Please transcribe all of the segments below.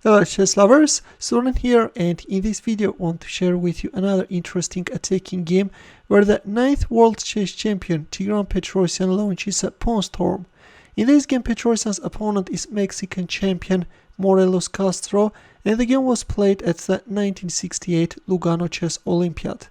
Hello chess lovers, Suren here, and in this video I want to share with you another interesting attacking game where the 9th world chess champion Tigran Petrosian launches a pawn storm. In this game Petrosian's opponent is Mexican champion Morelos Castro, and the game was played at the 1968 Lugano chess Olympiad.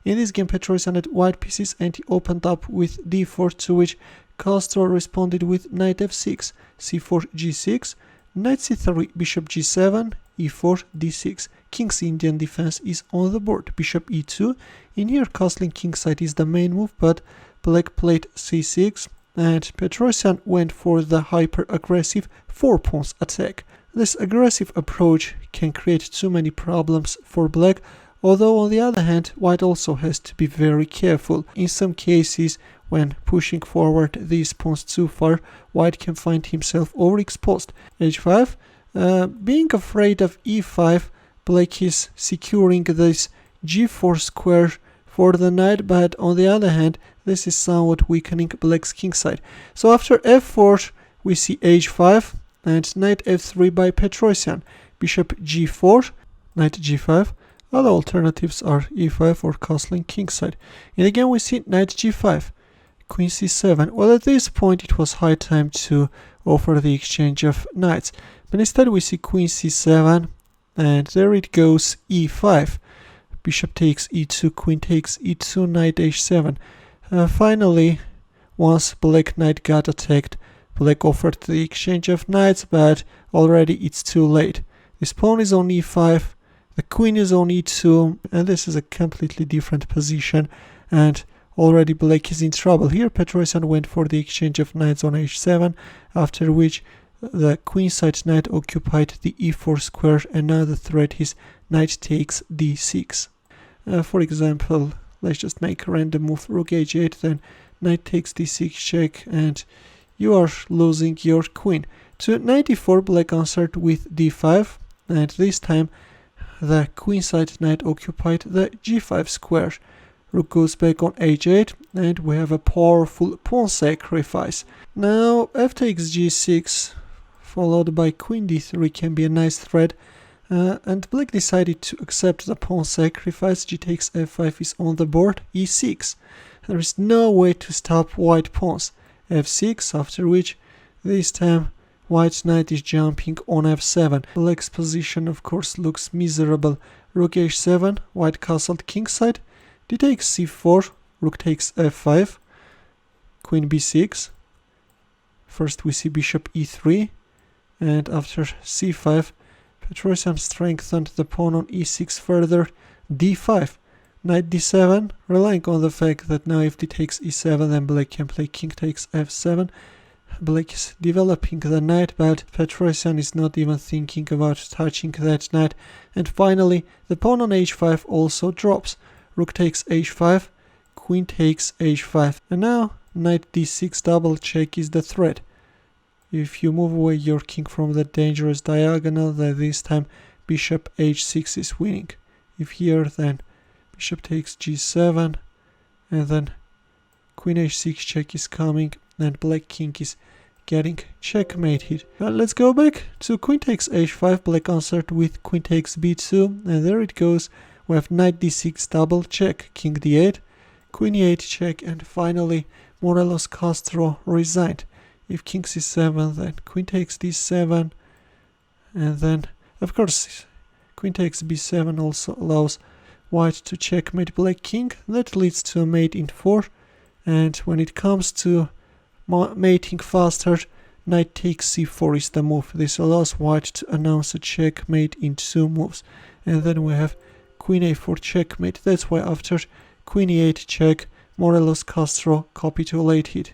In this game Petrosian had white pieces and he opened up with d4, to which Castro responded with knight f6, c4 g6, knight c3, bishop g7, e4, d6. King's Indian defense is on the board. Bishop e2. In here, castling kingside is the main move, but black played c6, and Petrosian went for the hyper-aggressive 4-pawns attack. This aggressive approach can create too many problems for black, although on the other hand, white also has to be very careful. In some cases, when pushing forward these pawns too far, white can find himself overexposed. h5, being afraid of e5, black is securing this g4 square for the knight, but on the other hand, this is somewhat weakening black's kingside. So after f4, we see h5 and knight f3 by Petrosian, bishop g4, knight g5. Other alternatives are e5 or castling kingside. And again we see knight g5, queen c7. Well, at this point it was high time to offer the exchange of knights, but instead we see queen c7, and there it goes, e5. Bishop takes e2, queen takes e2, knight h7. Finally, once black knight got attacked, black offered the exchange of knights, but already it's too late. This pawn is on e5, the queen is on e2, and this is a completely different position, and already black is in trouble. Here Petrosian went for the exchange of knights on h7, after which the queenside knight occupied the e4 square, and now the threat is knight takes d6. For example, let's just make a random move, rook h8, then knight takes d6 check, and you are losing your queen. To knight e4, black answered with d5, and this time the queenside knight occupied the g5 square. Rook goes back on h8, and we have a powerful pawn sacrifice. Now f takes g6 followed by queen d3 can be a nice threat, and black decided to accept the pawn sacrifice. G takes f5 is on the board, e6. There is no way to stop white pawns. f6, after which this time white knight is jumping on f7. Black's position of course looks miserable. Rook h7, white castled kingside, d takes c4, rook takes f5, queen b6. First we see bishop e3, and after c5, Petrosian strengthened the pawn on e6 further, d5, knight d7, relying on the fact that now if d takes e7, then black can play king takes f7. Black is developing the knight, but Petrosian is not even thinking about touching that knight. And finally, the pawn on h5 also drops. Rook takes h5, queen takes h5. And now, knight d6 double check is the threat. If you move away your king from the dangerous diagonal, then this time bishop h6 is winning. If here, then bishop takes g7, and then queen h6 check is coming, and black king is getting checkmated. But let's go back to queen takes h5. Black answered with queen takes b2, and there it goes. We have knight d6 double check, king d8, queen e8 check, and finally Morelos Castro resigned. If king c7, then queen takes d7, and then of course queen takes b7 also allows white to checkmate black king. That leads to a mate in 4, and when it comes to mating faster, knight takes c4 is the move. This allows white to announce a checkmate in 2 moves, and then we have queen a4 checkmate. That's why after queen e8 check, Morelos Castro capitulated.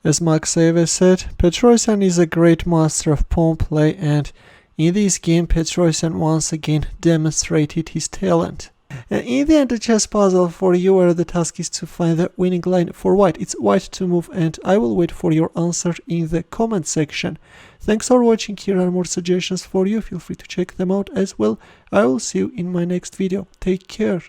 As Max Save said, Petrosian is a great master of pawn play, and in this game Petrosian once again demonstrated his talent. In the end, the chess puzzle for you where the task is to find the winning line for white. It's white to move, and I will wait for your answer in the comment section. Thanks for watching. Here are more suggestions for you. Feel free to check them out as well. I will see you in my next video. Take care.